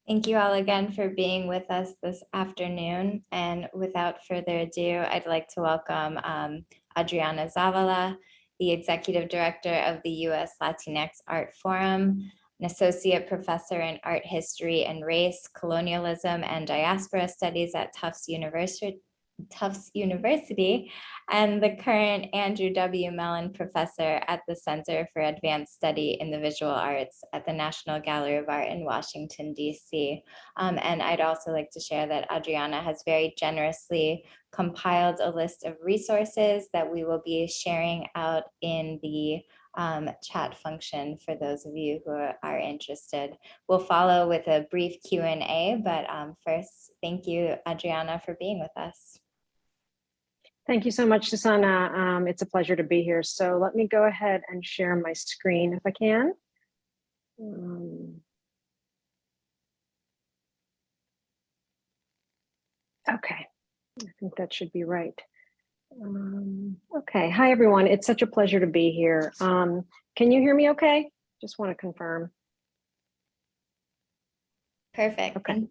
Thank you all again for being with us this afternoon. And without further ado, I'd like to welcome Adriana Zavala, the Executive Director of the U.S. Latinx Art Forum, an Associate Professor in Art History and Race, Colonialism, and Diaspora Studies at Tufts University, and the current Andrew W. Mellon Professor at the Center for Advanced Study in the Visual Arts at the National Gallery of Art in Washington, D.C. And I'd also like to share that Adriana has very generously compiled a list of resources that we will be sharing out in the chat function for those of you who are interested. We'll follow with a brief Q&A, but first, thank you, Adriana, for being with us. Thank you so much, Susanna. It's a pleasure to be here. So let me go ahead and share my screen if I can. Okay, I think that should be right. Okay, hi everyone. It's such a pleasure to be here. Can you hear me okay? Just want to confirm. Perfect. Okay,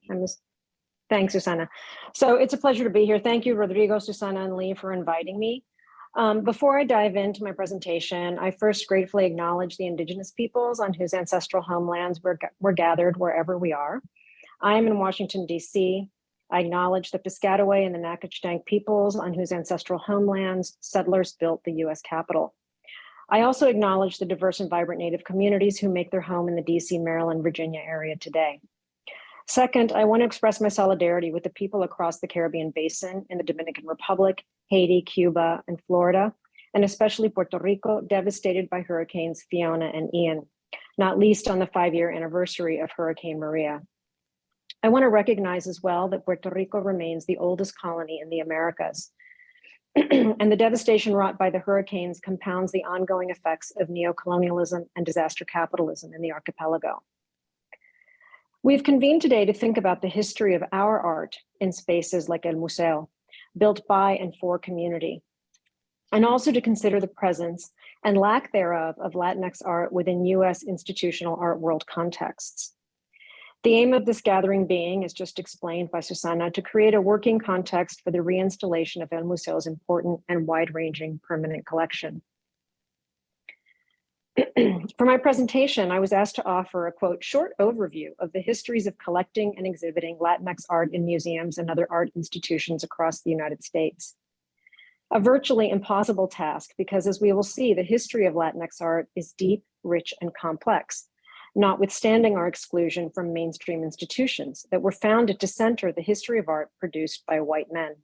thanks, Susanna. So it's a pleasure to be here. Thank you, Rodrigo, Susanna, and Lee for inviting me. Before I dive into my presentation, I first gratefully acknowledge the indigenous peoples on whose ancestral homelands we're gathered wherever we are. I am in Washington, D.C. I acknowledge the Piscataway and the Nacotchtank peoples on whose ancestral homelands settlers built the U.S. Capitol. I also acknowledge the diverse and vibrant Native communities who make their home in the D.C., Maryland, Virginia area today. Second, I want to express my solidarity with the people across the Caribbean basin in the Dominican Republic, Haiti, Cuba, and Florida, and especially Puerto Rico, devastated by hurricanes Fiona and Ian, not least on the 5-year anniversary of Hurricane Maria. I want to recognize as well that Puerto Rico remains the oldest colony in the Americas, and the devastation wrought by the hurricanes compounds the ongoing effects of neocolonialism and disaster capitalism in the archipelago. We've convened today to think about the history of our art in spaces like El Museo, built by and for community, and also to consider the presence and lack thereof of Latinx art within US institutional art world contexts. The aim of this gathering being, as just explained by Susanna, to create a working context for the reinstallation of El Museo's important and wide-ranging permanent collection. For my presentation, I was asked to offer a, quote, short overview of the histories of collecting and exhibiting Latinx art in museums and other art institutions across the United States. A virtually impossible task because, as we will see, the history of Latinx art is deep, rich, and complex, notwithstanding our exclusion from mainstream institutions that were founded to center the history of art produced by white men.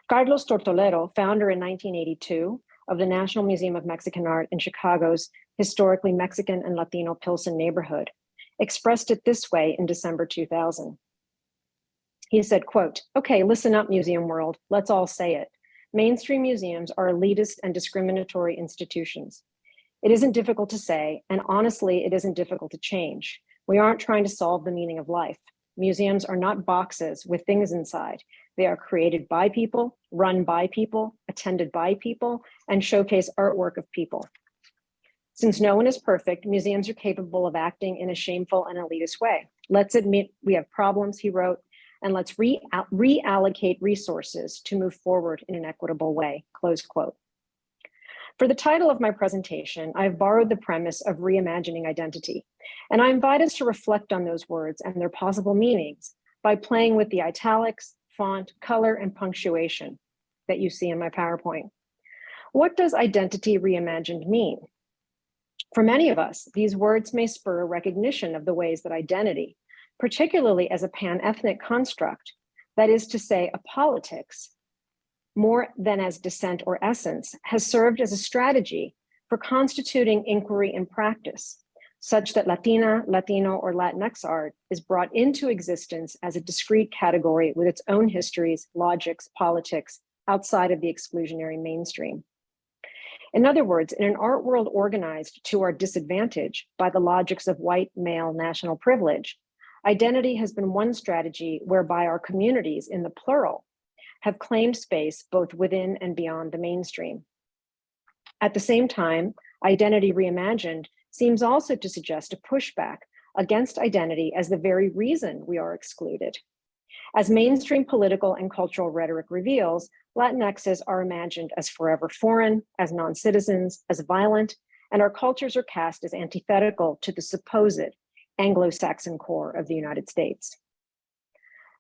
Carlos Tortolero, founder in 1982, of the National Museum of Mexican Art in Chicago's historically Mexican and Latino Pilsen neighborhood, expressed it this way in December 2000. He said, quote, okay, listen up, museum world, let's all say it. Mainstream museums are elitist and discriminatory institutions. It isn't difficult to say, and honestly, it isn't difficult to change. We aren't trying to solve the meaning of life. Museums are not boxes with things inside. They are created by people, run by people, attended by people, and showcase artwork of people. Since no one is perfect, museums are capable of acting in a shameful and elitist way. Let's admit we have problems, he wrote, and let's reallocate resources to move forward in an equitable way, close quote. For the title of my presentation, I've borrowed the premise of reimagining identity, and I invite us to reflect on those words and their possible meanings by playing with the italics, font, color, and punctuation that you see in my PowerPoint. What does identity reimagined mean? For many of us, these words may spur recognition of the ways that identity, particularly as a pan-ethnic construct, that is to say, a politics, more than as dissent or essence, has served as a strategy for constituting inquiry in practice, such that Latina, Latino, or Latinx art is brought into existence as a discrete category with its own histories, logics, politics, outside of the exclusionary mainstream. In other words, in an art world organized to our disadvantage by the logics of white male national privilege, identity has been one strategy whereby our communities, in the plural, have claimed space both within and beyond the mainstream. At the same time, identity reimagined seems also to suggest a pushback against identity as the very reason we are excluded. As mainstream political and cultural rhetoric reveals, Latinxes are imagined as forever foreign, as non-citizens, as violent, and our cultures are cast as antithetical to the supposed Anglo-Saxon core of the United States.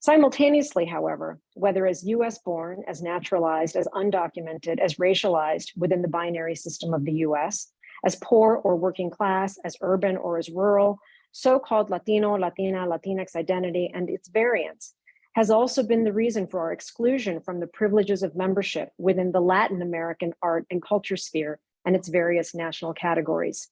Simultaneously, however, whether as US born, as naturalized, as undocumented, as racialized within the binary system of the US, as poor or working class, as urban or as rural, so-called Latino, Latina, Latinx identity and its variants has also been the reason for our exclusion from the privileges of membership within the Latin American art and culture sphere and its various national categories.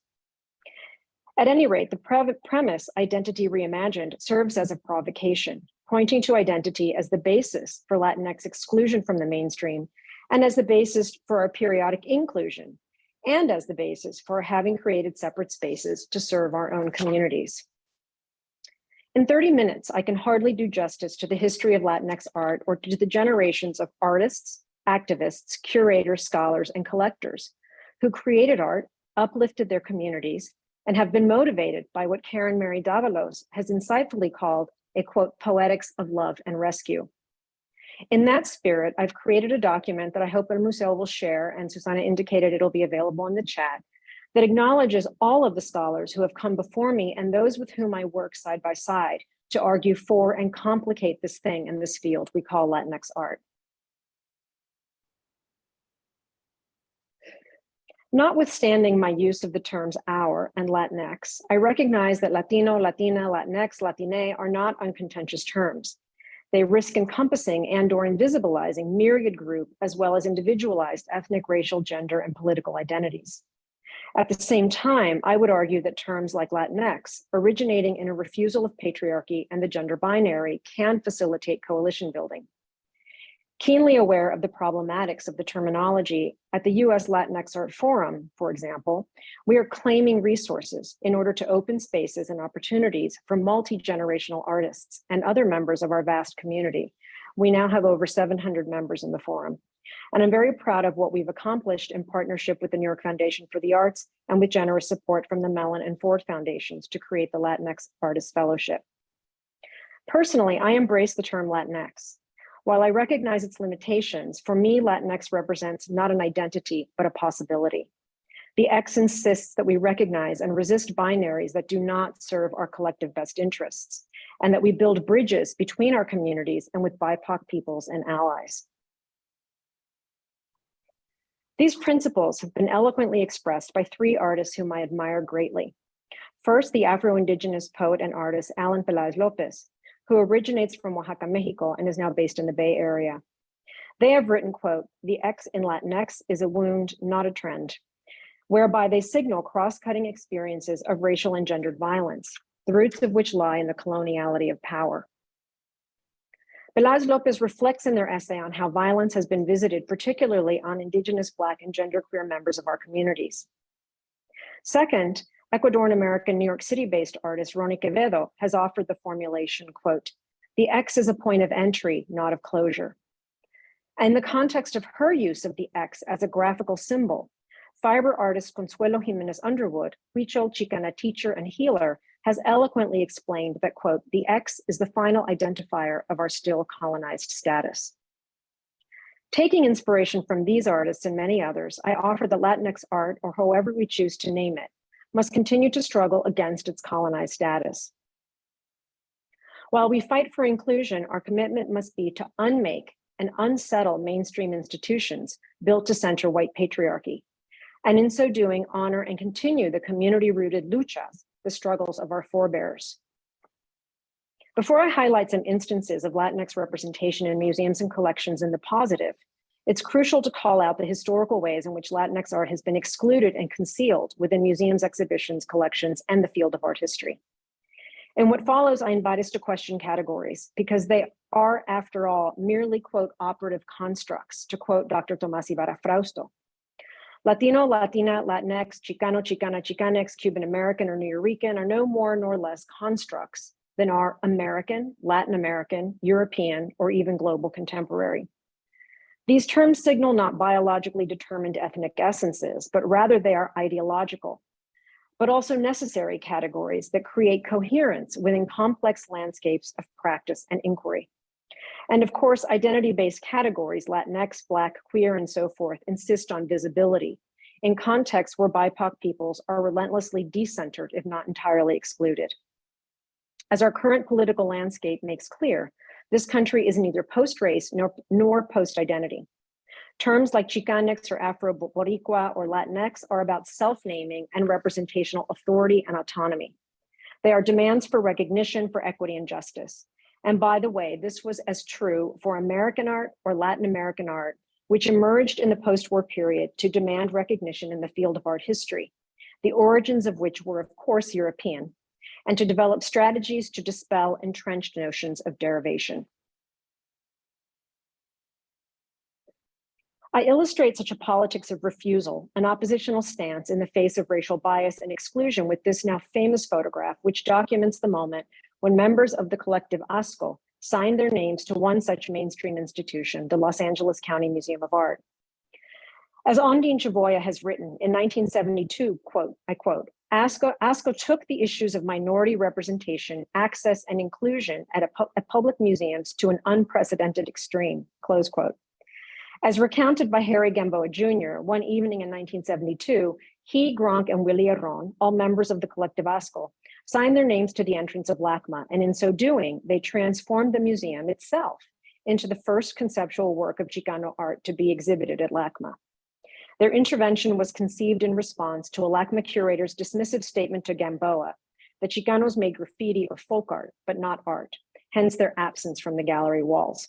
At any rate, the premise, Identity Reimagined, serves as a provocation, pointing to identity as the basis for Latinx exclusion from the mainstream and as the basis for our periodic inclusion, and as the basis for having created separate spaces to serve our own communities. In 30 minutes, I can hardly do justice to the history of Latinx art or to the generations of artists, activists, curators, scholars, and collectors who created art, uplifted their communities, and have been motivated by what Karen Mary Davalos has insightfully called a, quote, poetics of love and rescue. In that spirit, I've created a document that I hope El Museo will share, and Susana indicated it'll be available in the chat, that acknowledges all of the scholars who have come before me and those with whom I work side by side to argue for and complicate this thing in this field we call Latinx art. Notwithstanding my use of the terms our and Latinx, I recognize that Latino, Latina, Latinx, Latine are not uncontentious terms. They risk encompassing and/or invisibilizing myriad group as well as individualized ethnic, racial, gender, and political identities. At the same time, I would argue that terms like Latinx, originating in a refusal of patriarchy and the gender binary, can facilitate coalition building. Keenly aware of the problematics of the terminology, at the US Latinx Art Forum, for example, we are claiming resources in order to open spaces and opportunities for multi-generational artists and other members of our vast community. We now have over 700 members in the forum. And I'm very proud of what we've accomplished in partnership with the New York Foundation for the Arts and with generous support from the Mellon and Ford Foundations to create the Latinx Artist Fellowship. Personally, I embrace the term Latinx. While I recognize its limitations, for me, Latinx represents not an identity, but a possibility. The X insists that we recognize and resist binaries that do not serve our collective best interests, and that we build bridges between our communities and with BIPOC peoples and allies. These principles have been eloquently expressed by three artists whom I admire greatly. First, the Afro-Indigenous poet and artist, Alan Peláez López, who originates from Oaxaca, Mexico, and is now based in the Bay Area. They have written, quote, "The X in Latinx is a wound, not a trend," whereby they signal cross-cutting experiences of racial and gendered violence, the roots of which lie in the coloniality of power. Peláez López reflects in their essay on how violence has been visited, particularly on Indigenous, Black, and genderqueer members of our communities. Second, Ecuadorian American New York City-based artist Ronnie Quevedo has offered the formulation, quote, "The X is a point of entry, not of closure." In the context of her use of the X as a graphical symbol, fiber artist Consuelo Jimenez Underwood, Huichol Chicana teacher and healer, has eloquently explained that, quote, "The X is the final identifier of our still colonized status." Taking inspiration from these artists and many others, I offer that Latinx art, or however we choose to name it, must continue to struggle against its colonized status. While we fight for inclusion, our commitment must be to unmake and unsettle mainstream institutions built to center white patriarchy, and in so doing, honor and continue the community-rooted luchas, the struggles of our forebears. Before I highlight some instances of Latinx representation in museums and collections in the positive, it's crucial to call out the historical ways in which Latinx art has been excluded and concealed within museums, exhibitions, collections, and the field of art history. In what follows, I invite us to question categories because they are, after all, merely, quote, operative constructs, to quote Dr. Tomás Ibarra Frausto. Latino, Latina, Latinx, Chicano, Chicana, Chicanx, Cuban American, or Nuyorican are no more nor less constructs than are American, Latin American, European, or even global contemporary. These terms signal not biologically determined ethnic essences, but rather they are ideological. but also necessary categories that create coherence within complex landscapes of practice and inquiry. And of course, identity-based categories, Latinx, Black, queer, and so forth, insist on visibility in contexts where BIPOC peoples are relentlessly decentered, if not entirely excluded. As our current political landscape makes clear, this country is neither post-race nor post-identity. Terms like Chicanx or Afro-Boricua or Latinx are about self-naming and representational authority and autonomy. They are demands for recognition, for equity and justice. And by the way, this was as true for American art or Latin American art, which emerged in the post-war period to demand recognition in the field of art history, the origins of which were of course European, and to develop strategies to dispel entrenched notions of derivation. I illustrate such a politics of refusal, an oppositional stance in the face of racial bias and exclusion with this now famous photograph, which documents the moment when members of the collective ASCO signed their names to one such mainstream institution, the Los Angeles County Museum of Art. As Ondine Chavoya has written in 1972, quote, I quote, ASCO took the issues of minority representation, access, and inclusion at public museums to an unprecedented extreme, close quote. As recounted by Harry Gamboa Jr., one evening in 1972, he, Gronk, and Willie Herron, all members of the collective ASCO, signed their names to the entrance of LACMA, and in so doing, they transformed the museum itself into the first conceptual work of Chicano art to be exhibited at LACMA. Their intervention was conceived in response to a LACMA curator's dismissive statement to Gamboa that Chicanos made graffiti or folk art, but not art, hence their absence from the gallery walls.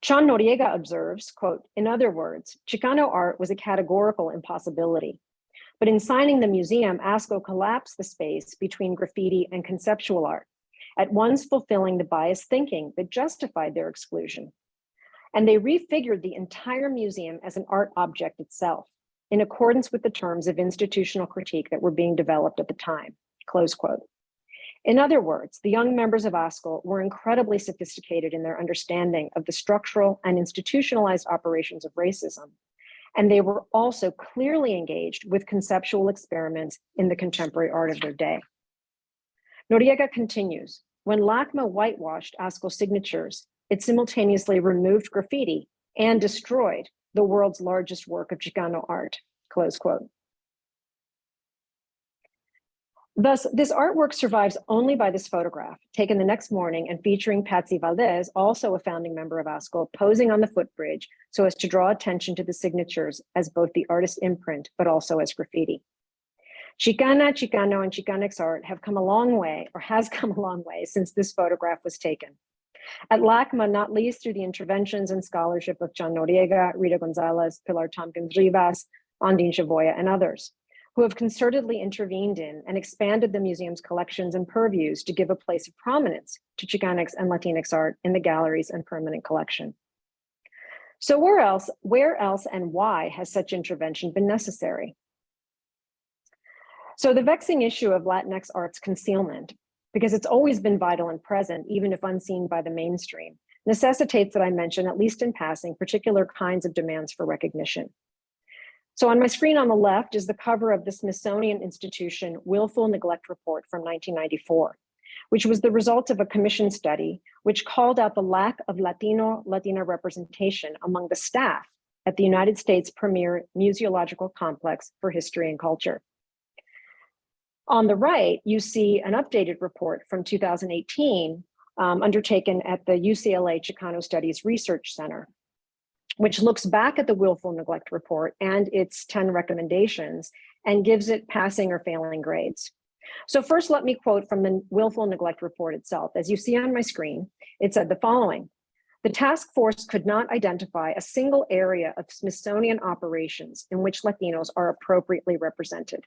Chan Noriega observes, quote, in other words, Chicano art was a categorical impossibility. But in signing the museum, ASCO collapsed the space between graffiti and conceptual art, at once fulfilling the biased thinking that justified their exclusion. And they refigured the entire museum as an art object itself, in accordance with the terms of institutional critique that were being developed at the time, close quote. In other words, the young members of ASCO were incredibly sophisticated in their understanding of the structural and institutionalized operations of racism, and they were also clearly engaged with conceptual experiments in the contemporary art of their day. Noriega continues, when LACMA whitewashed ASCO signatures, it simultaneously removed graffiti and destroyed the world's largest work of Chicano art, close quote. Thus, this artwork survives only by this photograph, taken the next morning and featuring Patsy Valdez, also a founding member of ASCO, posing on the footbridge so as to draw attention to the signatures as both the artist's imprint, but also as graffiti. Chicana, Chicano, and Chicanx art have come a long way, or has come a long way since this photograph was taken. At LACMA, not least through the interventions and scholarship of Chan Noriega, Rita Gonzalez, Pilar Tompkins Rivas, Ondine Chavoya, and others, who have concertedly intervened in and expanded the museum's collections and purviews to give a place of prominence to Chicanx and Latinx art in the galleries and permanent collection. So where else and why has such intervention been necessary? So the vexing issue of Latinx art's concealment, because it's always been vital and present, even if unseen by the mainstream, necessitates that I mention, at least in passing, particular kinds of demands for recognition. So on my screen on the left is the cover of the Smithsonian Institution Willful Neglect Report from 1994, which was the result of a commission study which called out the lack of Latina representation among the staff at the United States premier museological complex for history and culture. On the right, you see an updated report from 2018 undertaken at the UCLA Chicano Studies Research Center, which looks back at the Willful Neglect Report and its 10 recommendations and gives it passing or failing grades. So first, let me quote from the Willful Neglect Report itself. As you see on my screen, it said the following: the task force could not identify a single area of Smithsonian operations in which Latinos are appropriately represented.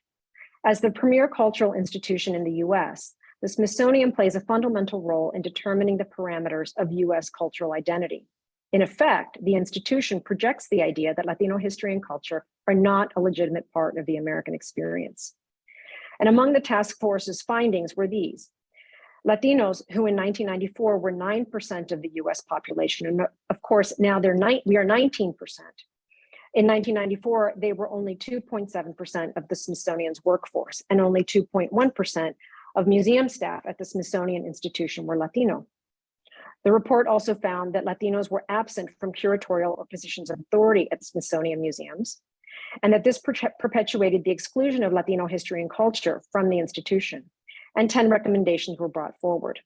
As the premier cultural institution in the US, the Smithsonian plays a fundamental role in determining the parameters of US cultural identity. In effect, the institution projects the idea that Latino history and culture are not a legitimate part of the American experience. And among the task force's findings were these: Latinos, who in 1994 were 9% of the US population, and of course now we are 19%, In 1994, they were only 2.7% of the Smithsonian's workforce, and only 2.1% of museum staff at the Smithsonian Institution were Latino. The report also found that Latinos were absent from curatorial or positions of authority at the Smithsonian museums, and that this perpetuated the exclusion of Latino history and culture from the institution, and 10 recommendations were brought forward.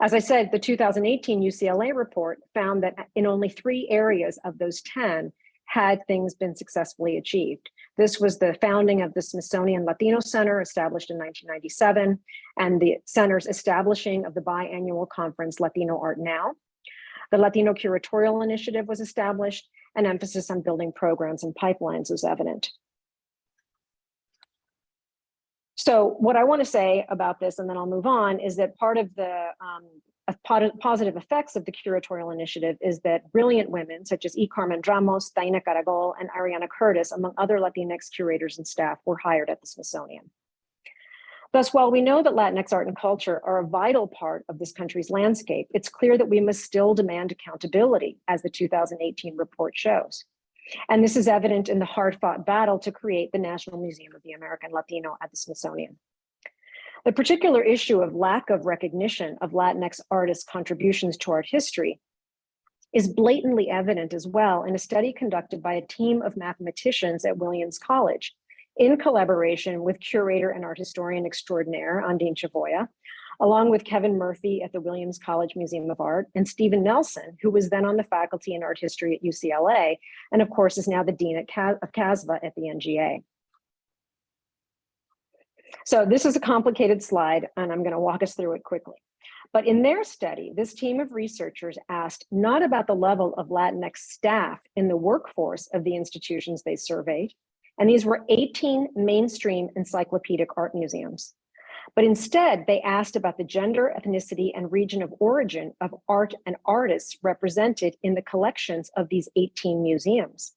As I said, the 2018 UCLA report found that in only 3 areas of those 10 had things been successfully achieved. This was the founding of the Smithsonian Latino Center, established in 1997, and the center's establishing of the biannual conference Latino Art Now. The Latino Curatorial Initiative was established, and emphasis on building programs and pipelines was evident. So what I want to say about this, and then I'll move on, is that part of the positive effects of the curatorial initiative is that brilliant women such as E. Carmen Ramos, Taina Caragol, and Ariana Curtis, among other Latinx curators and staff, were hired at the Smithsonian. Thus, while we know that Latinx art and culture are a vital part of this country's landscape, it's clear that we must still demand accountability, as the 2018 report shows. And this is evident in the hard-fought battle to create the National Museum of the American Latino at the Smithsonian. The particular issue of lack of recognition of Latinx artists' contributions to art history is blatantly evident as well in a study conducted by a team of mathematicians at Williams College, in collaboration with curator and art historian extraordinaire Andine Chavoya, along with Kevin Murphy at the Williams College Museum of Art, and Stephen Nelson, who was then on the faculty in art history at UCLA, and of course is now the dean of CASVA at the NGA. So this is a complicated slide, and I'm going to walk us through it quickly. But in their study, this team of researchers asked not about the level of Latinx staff in the workforce of the institutions they surveyed, and these were 18 mainstream encyclopedic art museums. But instead, they asked about the gender, ethnicity, and region of origin of art and artists represented in the collections of these 18 museums.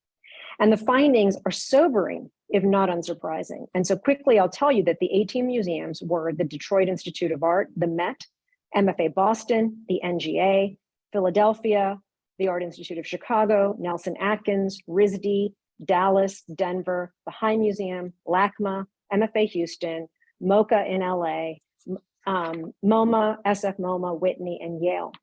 And the findings are sobering, if not unsurprising. And so quickly, I'll tell you that the 18 museums were the Detroit Institute of Art, the Met, MFA Boston, the NGA, Philadelphia, the Art Institute of Chicago, Nelson Atkins, RISD, Dallas, Denver, the High Museum, LACMA, MFA Houston, MoCA in LA, MoMA, SF MoMA, Whitney, and Yale.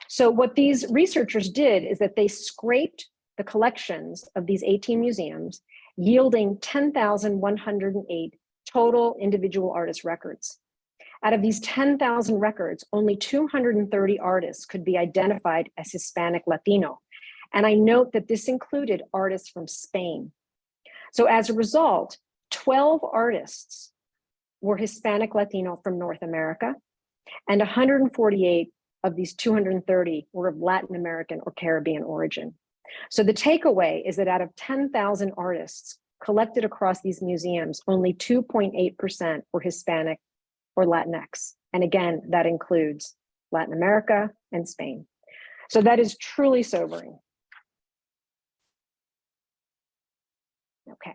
So what these researchers did is that they scraped the collections of these 18 museums, yielding 10,108 total individual artist records. Out of these 10,000 records, only 230 artists could be identified as Hispanic Latino. And I note that this included artists from Spain. So as a result, 12 artists were Hispanic Latino from North America, and 148 of these 230 were of Latin American or Caribbean origin. So the takeaway is that out of 10,000 artists collected across these museums, only 2.8% were Hispanic or Latinx. And again, that includes Latin America and Spain. So that is truly sobering. Okay.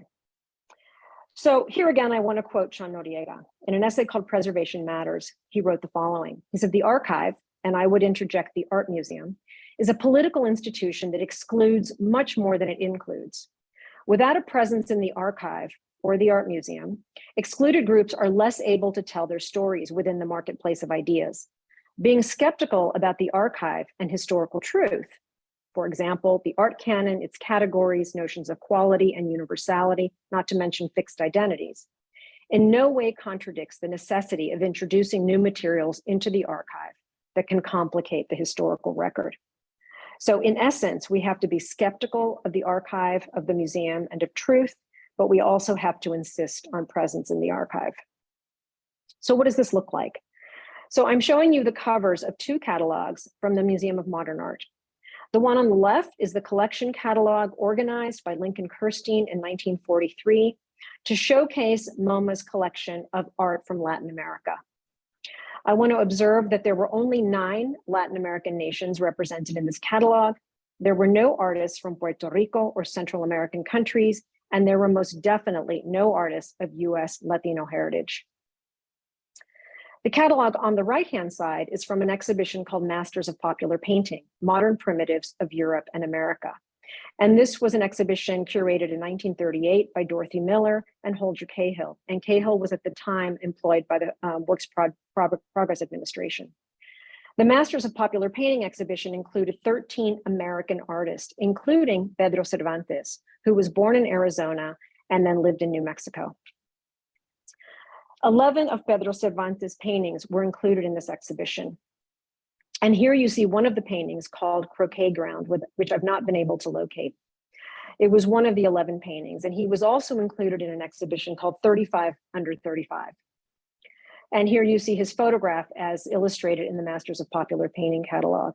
So here again, I want to quote Sean Noriega. In an essay called Preservation Matters, he wrote the following. He said, "The archive, and I would interject the art museum, is a political institution that excludes much more than it includes. Without a presence in the archive or the art museum, excluded groups are less able to tell their stories within the marketplace of ideas. Being skeptical about the archive and historical truth, for example, the art canon, its categories, notions of quality and universality, not to mention fixed identities, in no way contradicts the necessity of introducing new materials into the archive that can complicate the historical record." So in essence, we have to be skeptical of the archive, of the museum, and of truth, but we also have to insist on presence in the archive. So what does this look like? So I'm showing you the covers of 2 catalogs from the Museum of Modern Art. The one on the left is the collection catalog organized by Lincoln Kirstein in 1943 to showcase MoMA's collection of art from Latin America. I want to observe that there were only 9 Latin American nations represented in this catalog. There were no artists from Puerto Rico or Central American countries, and there were most definitely no artists of US Latino heritage. The catalog on the right-hand side is from an exhibition called Masters of Popular Painting, Modern Primitives of Europe and America. And this was an exhibition curated in 1938 by Dorothy Miller and Holger Cahill. And Cahill was at the time employed by the Works Progress Administration. The Masters of Popular Painting exhibition included 13 American artists, including Pedro Cervantes, who was born in Arizona and then lived in New Mexico. 11 of Pedro Cervantes' paintings were included in this exhibition. And here you see one of the paintings called Croquet Ground, which I've not been able to locate. It was one of the 11 paintings, and he was also included in an exhibition called 35 Under 35. And here you see his photograph as illustrated in the Masters of Popular Painting catalog.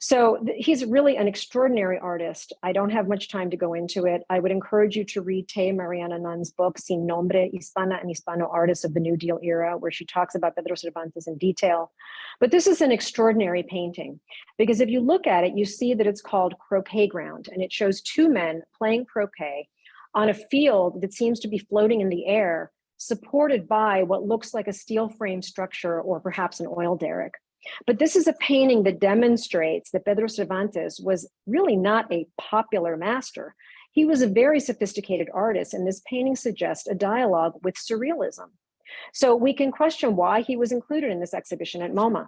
So he's really an extraordinary artist. I don't have much time to go into it. I would encourage you to read Tay Mariana Nunn's book, Sin Nombre, Hispana and Hispano Artists of the New Deal Era, where she talks about Pedro Cervantes in detail. But this is an extraordinary painting, because if you look at it, you see that it's called Croquet Ground, and it shows two men playing croquet on a field that seems to be floating in the air, supported by what looks like a steel frame structure or perhaps an oil derrick. But this is a painting that demonstrates that Pedro Cervantes was really not a popular master. He was a very sophisticated artist, and this painting suggests a dialogue with surrealism. So we can question why he was included in this exhibition at MoMA.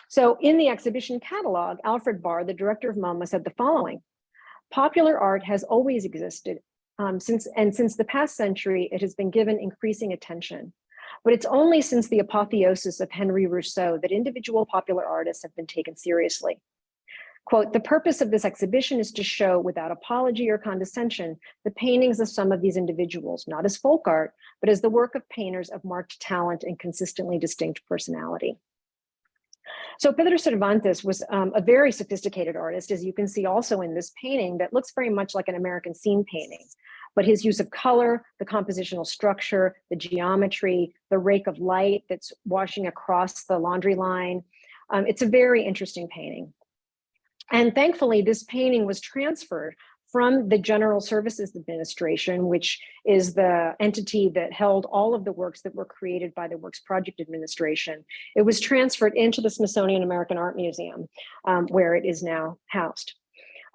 So in the exhibition catalog, Alfred Barr, the director of MoMA, said the following: popular art has always existed, since the past century, it has been given increasing attention. But it's only since the apotheosis of Henri Rousseau that individual popular artists have been taken seriously. Quote, the purpose of this exhibition is to show without apology or condescension the paintings of some of these individuals, not as folk art, but as the work of painters of marked talent and consistently distinct personality. So Pedro Cervantes was a very sophisticated artist, as you can see also in this painting that looks very much like an American scene painting. But his use of color, the compositional structure, the geometry, the rake of light that's washing across the laundry line, it's a very interesting painting. And thankfully, this painting was transferred from the General Services Administration, which is the entity that held all of the works that were created by the Works Project Administration. It was transferred into the Smithsonian American Art Museum, where it is now housed.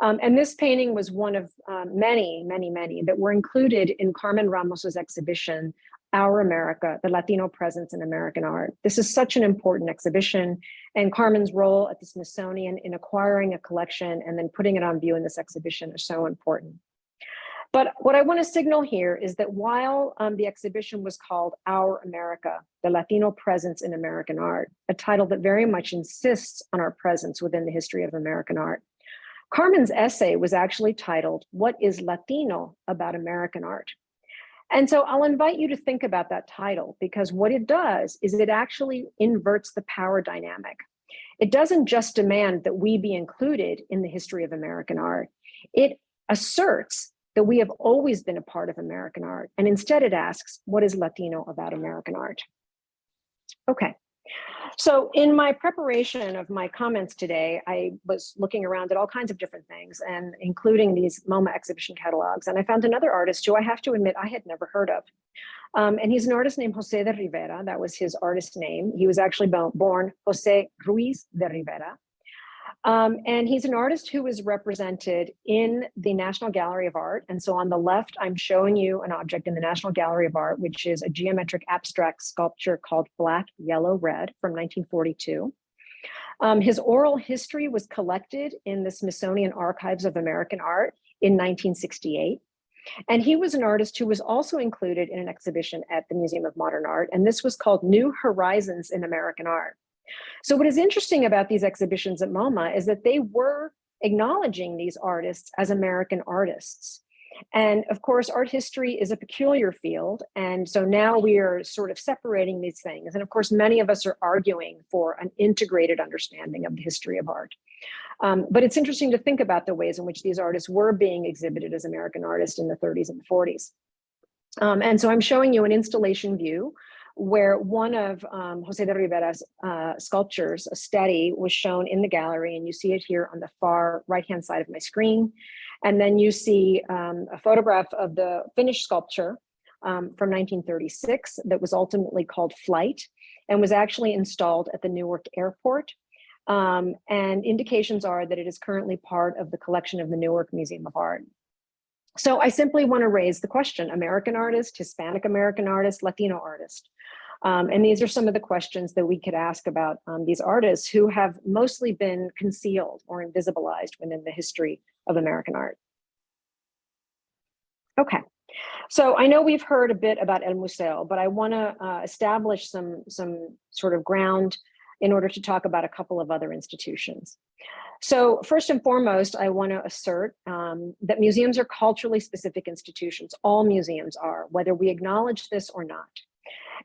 And this painting was one of many that were included in Carmen Ramos's exhibition, Our America, the Latino Presence in American Art. This is such an important exhibition, and Carmen's role at the Smithsonian in acquiring a collection and then putting it on view in this exhibition is so important. But what I want to signal here is that while the exhibition was called Our America, the Latino Presence in American Art, a title that very much insists on our presence within the history of American art, Carmen's essay was actually titled, What is Latino About American Art? And so I'll invite you to think about that title, because what it does is it actually inverts the power dynamic. It doesn't just demand that we be included in the history of American art. It asserts that we have always been a part of American art. And instead it asks, what is Latino about American art? Okay. So in my preparation of my comments today, I was looking around at all kinds of different things, and including these MoMA exhibition catalogs. And I found another artist who I have to admit I had never heard of. And he's an artist named Jose de Rivera. That was his artist name. He was actually born Jose Ruiz de Rivera. And he's an artist who is represented in the National Gallery of Art. And so on the left, I'm showing you an object in the National Gallery of Art, which is a geometric abstract sculpture called Black, Yellow, Red from 1942. His oral history was collected in the Smithsonian Archives of American Art in 1968. And he was an artist who was also included in an exhibition at the Museum of Modern Art. And this was called New Horizons in American Art. So what is interesting about these exhibitions at MoMA is that they were acknowledging these artists as American artists. And of course, art history is a peculiar field. And so now we are sort of separating these things. And of course, many of us are arguing for an integrated understanding of the history of art. But it's interesting to think about the ways in which these artists were being exhibited as American artists in the 30s and the 40s. And so I'm showing you an installation view where one of Jose de Rivera's sculptures, a study, was shown in the gallery, and you see it here on the far right-hand side of my screen. And then you see a photograph of the finished sculpture from 1936 that was ultimately called Flight and was actually installed at the Newark Airport. And indications are that it is currently part of the collection of the Newark Museum of Art. So I simply want to raise the question: American artist, Hispanic American artist, Latino artist. And these are some of the questions that we could ask about these artists who have mostly been concealed or invisibilized within the history of American art. Okay, so I know we've heard a bit about El Museo, but I want to establish some sort of ground in order to talk about a couple of other institutions. So first and foremost, I want to assert that museums are culturally specific institutions. All museums are, whether we acknowledge this or not.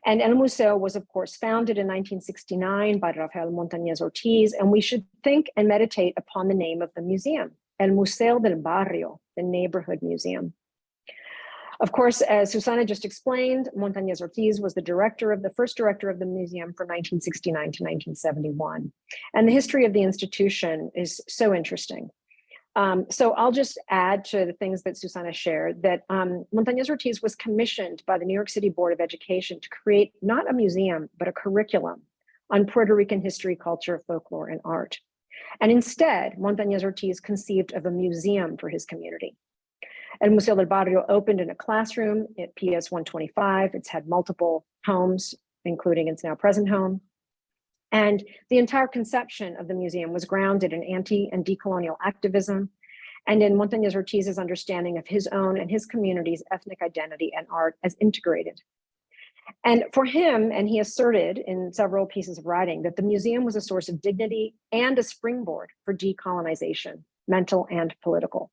And El Museo was, of course, founded in 1969 by Rafael Montañez Ortiz, and we should think and meditate upon the name of the museum, El Museo del Barrio, the neighborhood museum. Of course, as Susana just explained, Montañez Ortiz was the first director of the museum from 1969 to 1971. And the history of the institution is so interesting. So I'll just add to the things that Susana shared that Montañez Ortiz was commissioned by the New York City Board of Education to create not a museum, but a curriculum on Puerto Rican history, culture, folklore, and art. And instead, Montañez Ortiz conceived of a museum for his community. El Museo del Barrio opened in a classroom at PS 125. It's had multiple homes, including its now present home. And the entire conception of the museum was grounded in anti and decolonial activism and in Montañez Ortiz's understanding of his own and his community's ethnic identity and art as integrated. And for him, and he asserted in several pieces of writing, that the museum was a source of dignity and a springboard for decolonization, mental and political.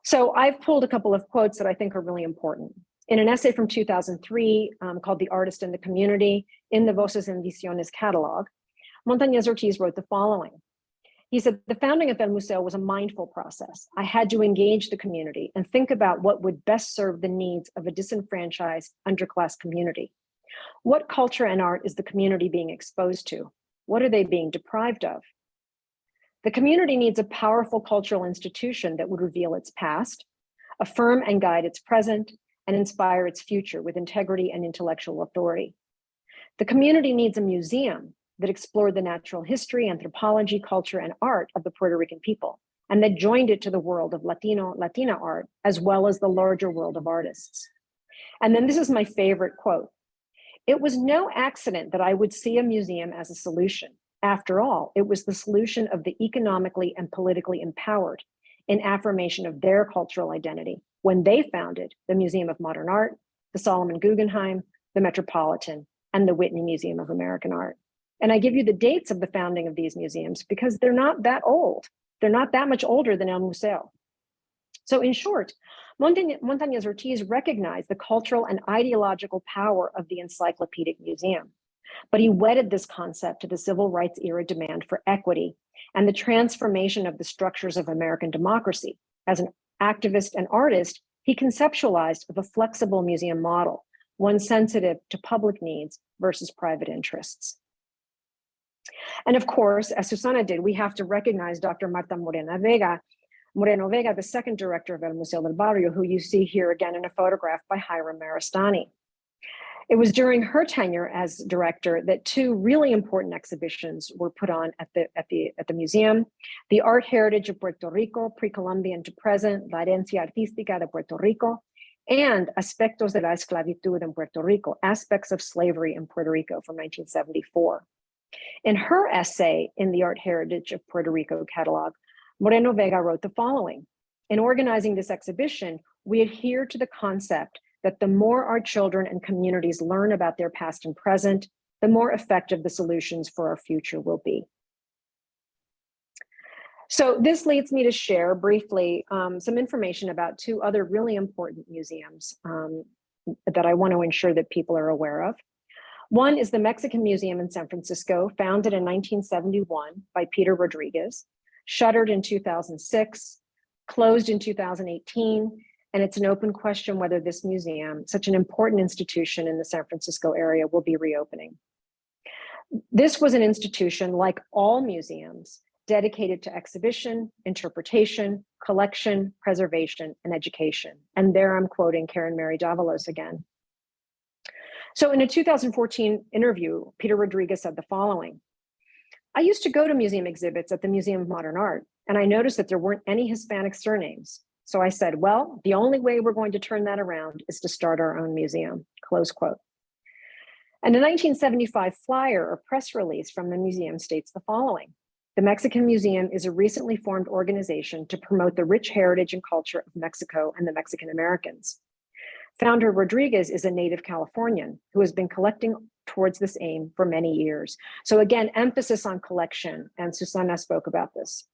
So I've pulled a couple of quotes that I think are really important. In an essay from 2003 called The Artist in the Community in the Voces en Visiones catalog, Montañez Ortiz wrote the following. He said, "The founding of El Museo was a mindful process. I had to engage the community and think about what would best serve the needs of a disenfranchised underclass community. What culture and art is the community being exposed to? What are they being deprived of? The community needs a powerful cultural institution that would reveal its past, affirm and guide its present, and inspire its future with integrity and intellectual authority. The community needs a museum that explored the natural history, anthropology, culture, and art of the Puerto Rican people, and that joined it to the world of Latina art, as well as the larger world of artists." And then this is my favorite quote. "It was no accident that I would see a museum as a solution. After all, it was the solution of the economically and politically empowered in affirmation of their cultural identity when they founded the Museum of Modern Art, the Solomon Guggenheim, the Metropolitan, and the Whitney Museum of American Art." And I give you the dates of the founding of these museums because they're not that old. They're not that much older than El Museo. So in short, Montañez Ortiz recognized the cultural and ideological power of the encyclopedic museum. But he wedded this concept to the civil rights era demand for equity and the transformation of the structures of American democracy. As an activist and artist, he conceptualized of a flexible museum model, one sensitive to public needs versus private interests. And of course, as Susana did, we have to recognize Dr. Marta Moreno Vega, the second director of El Museo del Barrio, who you see here again in a photograph by Hiram Maristani. It was during her tenure as director that two really important exhibitions were put on at the museum: the Art Heritage of Puerto Rico, pre-Columbian to present, La Herencia Artística de Puerto Rico, and Aspectos de la Esclavitud en Puerto Rico, Aspects of Slavery in Puerto Rico from 1974. In her essay in the Art Heritage of Puerto Rico catalog, Moreno Vega wrote the following: "In organizing this exhibition, we adhere to the concept that the more our children and communities learn about their past and present, the more effective the solutions for our future will be." So this leads me to share briefly some information about two other really important museums that I want to ensure that people are aware of. One is the Mexican Museum in San Francisco, founded in 1971 by Peter Rodriguez, shuttered in 2006, closed in 2018, and it's an open question whether this museum, such an important institution in the San Francisco area, will be reopening. This was an institution, like all museums, dedicated to exhibition, interpretation, collection, preservation, and education. And there I'm quoting Karen Mary Davalos again. So in a 2014 interview, Peter Rodriguez said the following: I used to go to museum exhibits at the Museum of Modern Art, and I noticed that there weren't any Hispanic surnames. So I said, well, the only way we're going to turn that around is to start our own museum, close quote. And a 1975 flyer or press release from the museum states the following: the Mexican Museum is a recently formed organization to promote the rich heritage and culture of Mexico and the Mexican Americans. Founder Rodriguez is a native Californian who has been collecting towards this aim for many years. So again, emphasis on collection, and Susana spoke about this.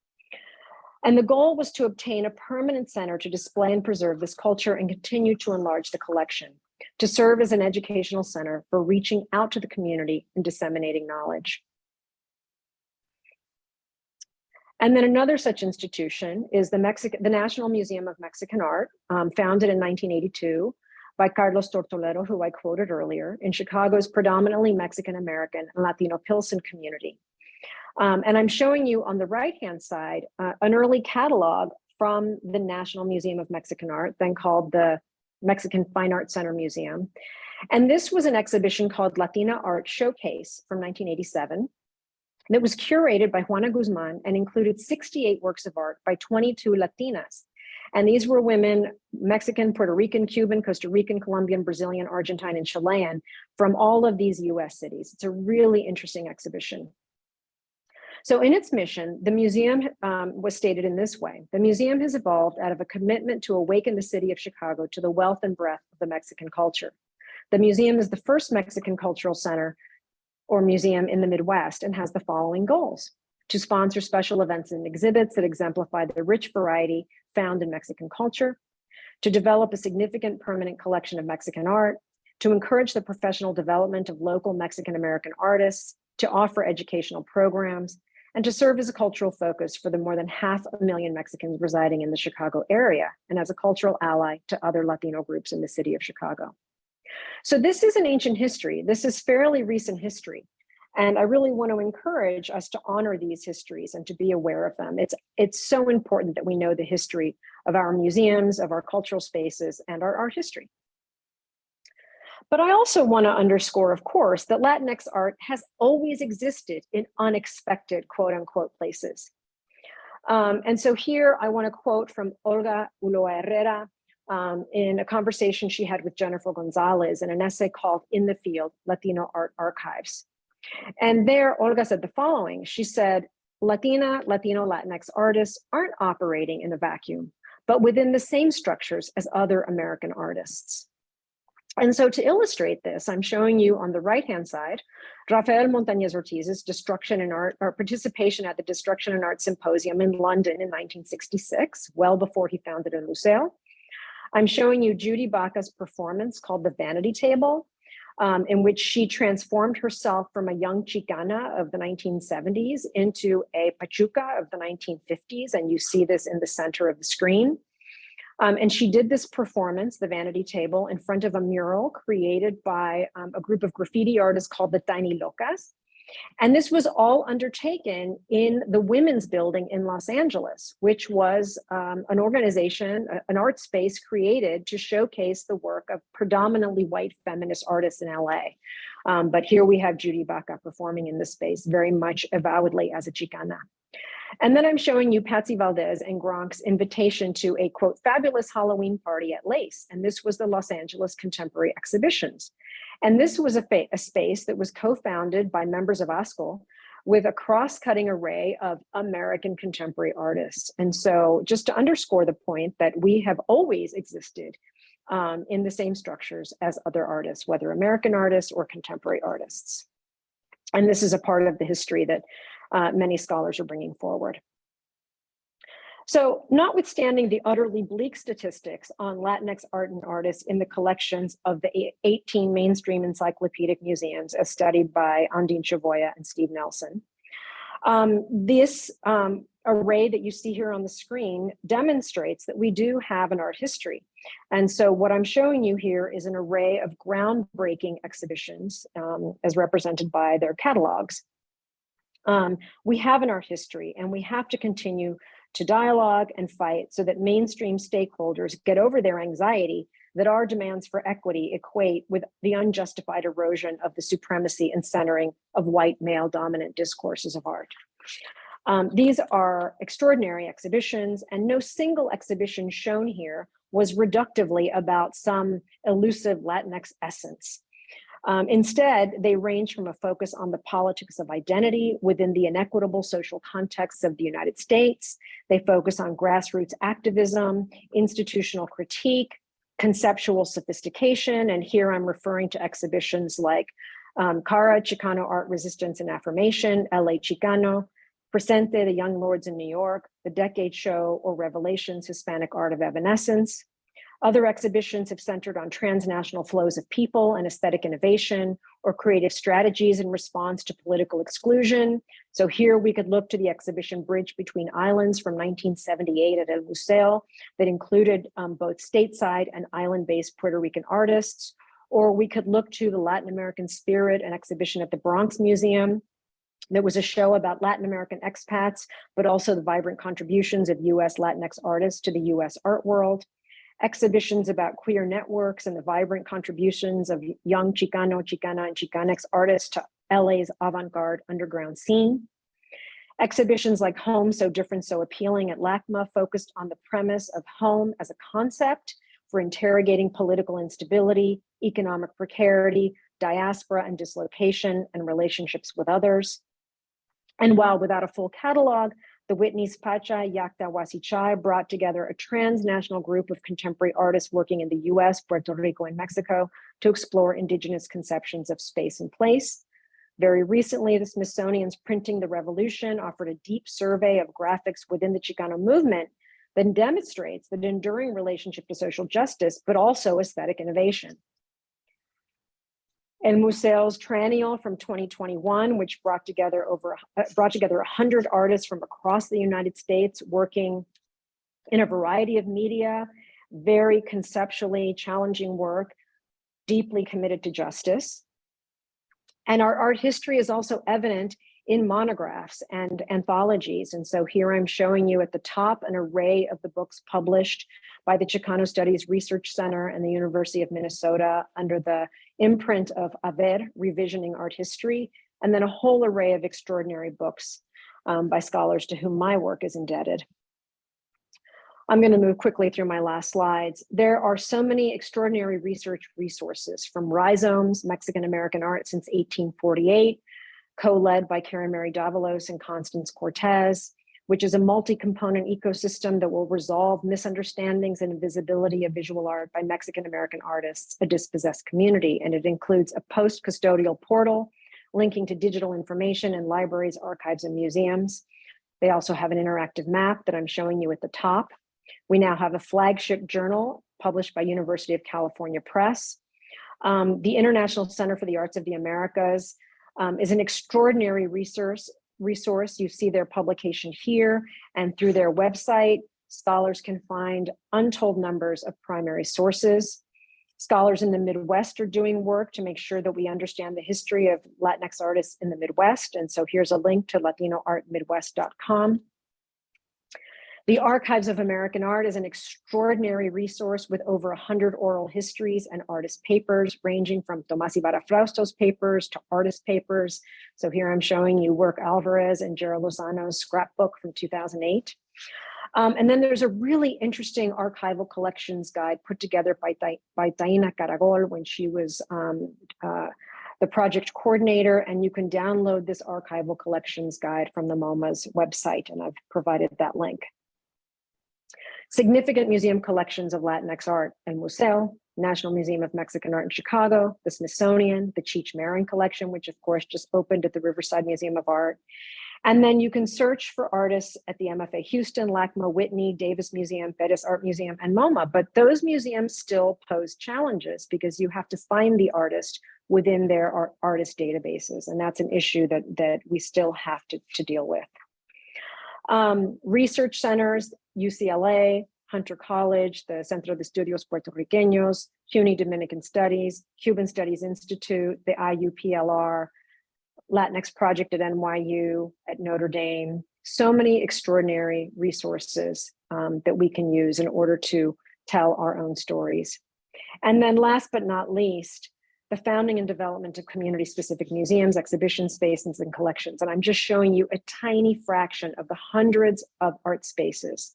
And the goal was to obtain a permanent center to display and preserve this culture and continue to enlarge the collection, to serve as an educational center for reaching out to the community and disseminating knowledge. And then another such institution is the National Museum of Mexican Art, founded in 1982 by Carlos Tortolero, who I quoted earlier, in Chicago's predominantly Mexican-American and Latino Pilsen community. And I'm showing you on the right-hand side an early catalog from the National Museum of Mexican Art, then called the Mexican Fine Arts Center Museum. And this was an exhibition called Latina Art Showcase from 1987 that was curated by Juana Guzman and included 68 works of art by 22 Latinas. And these were women, Mexican, Puerto Rican, Cuban, Costa Rican, Colombian, Brazilian, Argentine, and Chilean from all of these US cities. It's a really interesting exhibition. So in its mission, the museum was stated in this way: the museum has evolved out of a commitment to awaken the city of Chicago to the wealth and breadth of the Mexican culture. The museum is the first Mexican cultural center or museum in the Midwest and has the following goals: to sponsor special events and exhibits that exemplify the rich variety found in Mexican culture, to develop a significant permanent collection of Mexican art, to encourage the professional development of local Mexican-American artists, to offer educational programs, and to serve as a cultural focus for the more than 500,000 Mexicans residing in the Chicago area, and as a cultural ally to other Latino groups in the city of Chicago. So this is an ancient history. This is fairly recent history. And I really want to encourage us to honor these histories and to be aware of them. It's so important that we know the history of our museums, of our cultural spaces, and our art history. But I also want to underscore, of course, that Latinx art has always existed in unexpected, quote unquote, places. And so here I want to quote from Olga Ulloa Herrera in a conversation she had with Jennifer Gonzalez in an essay called In the Field, Latino Art Archives. And there, Olga said the following. She said, Latino, Latinx artists aren't operating in a vacuum, but within the same structures as other American artists. And so to illustrate this, I'm showing you on the right-hand side, Rafael Montañez Ortiz's Destruction in Art, or participation at the Destruction in Art Symposium in London in 1966, well before he founded a museo. I'm showing you Judy Baca's performance called The Vanity Table, in which she transformed herself from a young Chicana of the 1970s into a Pachuca of the 1950s, and you see this in the center of the screen. And she did this performance, The Vanity Table, in front of a mural created by a group of graffiti artists called the Tiny Locas. And this was all undertaken in the Women's Building in Los Angeles, which was an organization, an art space created to showcase the work of predominantly white feminist artists in LA. But here we have Judy Baca performing in this space, very much avowedly as a Chicana. And then I'm showing you Patsy Valdez and Gronk's invitation to a, quote, fabulous Halloween party at Lace. And this was the Los Angeles Contemporary Exhibitions. And this was a space that was co-founded by members of ASCL with a cross-cutting array of American contemporary artists. And so just to underscore the point that we have always existed in the same structures as other artists, whether American artists or contemporary artists. And this is a part of the history that many scholars are bringing forward. So notwithstanding the utterly bleak statistics on Latinx art and artists in the collections of the 18 mainstream encyclopedic museums as studied by Andine Chavoya and Steve Nelson, this array that you see here on the screen demonstrates that we do have an art history. And so what I'm showing you here is an array of groundbreaking exhibitions as represented by their catalogs. We have an art history, and we have to continue to dialogue and fight so that mainstream stakeholders get over their anxiety that our demands for equity equate with the unjustified erosion of the supremacy and centering of white male dominant discourses of art. These are extraordinary exhibitions, and no single exhibition shown here was reductively about some elusive Latinx essence. Instead, they range from a focus on the politics of identity within the inequitable social contexts of the United States. They focus on grassroots activism, institutional critique, conceptual sophistication, and here I'm referring to exhibitions like Cara, Chicano Art, Resistance and Affirmation, LA Chicano, Presente, The Young Lords in New York, The Decade Show, or Revelations, Hispanic Art of Evanescence. Other exhibitions have centered on transnational flows of people and aesthetic innovation or creative strategies in response to political exclusion. So here we could look to the exhibition Bridge Between Islands from 1978 at El Museo that included both stateside and island-based Puerto Rican artists. Or we could look to the Latin American Spirit, an exhibition at the Bronx Museum. There was a show about Latin American expats, but also the vibrant contributions of US Latinx artists to the US art world. Exhibitions about queer networks and the vibrant contributions of young Chicano, Chicana, and Chicanx artists to LA's avant-garde underground scene. Exhibitions like Home, So Different, So Appealing at LACMA focused on the premise of home as a concept for interrogating political instability, economic precarity, diaspora and dislocation, and relationships with others. And while without a full catalog, the Whitney's Pacha Yakta Wasichai brought together a transnational group of contemporary artists working in the US, Puerto Rico, and Mexico to explore indigenous conceptions of space and place. Very recently, the Smithsonian's Printing the Revolution offered a deep survey of graphics within the Chicano movement that demonstrates the enduring relationship to social justice, but also aesthetic innovation. El Museo's Triennial from 2021, which brought together 100 artists from across the United States working in a variety of media, very conceptually challenging work, deeply committed to justice. And our art history is also evident in monographs and anthologies. And so here I'm showing you at the top an array of the books published by the Chicano Studies Research Center and the University of Minnesota under the imprint of AVER, Revisioning Art History, and then a whole array of extraordinary books by scholars to whom my work is indebted. I'm going to move quickly through my last slides. There are so many extraordinary research resources from Rhizomes, Mexican American Art since 1848, co-led by Karen Mary Davalos and Constance Cortez, which is a multi-component ecosystem that will resolve misunderstandings and invisibility of visual art by Mexican American artists, a dispossessed community. And it includes a post-custodial portal linking to digital information in libraries, archives, and museums. They also have an interactive map that I'm showing you at the top. We now have a flagship journal published by University of California Press. The International Center for the Arts of the Americas is an extraordinary resource. You see their publication here, and through their website, scholars can find untold numbers of primary sources. Scholars in the Midwest are doing work to make sure that we understand the history of Latinx artists in the Midwest. And so here's a link to latinoartmidwest.com. The Archives of American Art is an extraordinary resource with over 100 oral histories and artist papers, ranging from Tomás Ibarra Frausto's papers to artist papers. So here I'm showing you Work Alvarez and Gerald Lozano's scrapbook from 2008. And then there's a really interesting archival collections guide put together by Taina Caragol when she was the project coordinator, and you can download this archival collections guide from the MoMA's website, and I've provided that link. Significant museum collections of Latinx art: El Museo, National Museum of Mexican Art in Chicago, the Smithsonian, the Cheech Marin Collection, which of course just opened at the Riverside Museum of Art. And then you can search for artists at the MFA Houston, LACMA, Whitney, Davis Museum, Bettis Art Museum, and MoMA. But those museums still pose challenges because you have to find the artist within their artist databases. And that's an issue that we still have to deal with. Research centers, UCLA, Hunter College, the Centro de Estudios Puertorriqueños, CUNY Dominican Studies, Cuban Studies Institute, the IUPLR, Latinx Project at NYU, at Notre Dame. So many extraordinary resources that we can use in order to tell our own stories. And then last but not least, the founding and development of community-specific museums, exhibition spaces, and collections. And I'm just showing you a tiny fraction of the hundreds of art spaces.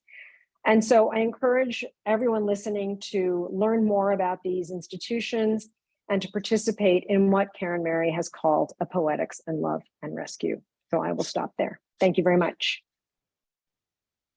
And so I encourage everyone listening to learn more about these institutions and to participate in what Karen Mary has called a poetics and love and rescue. So I will stop there. Thank you very much.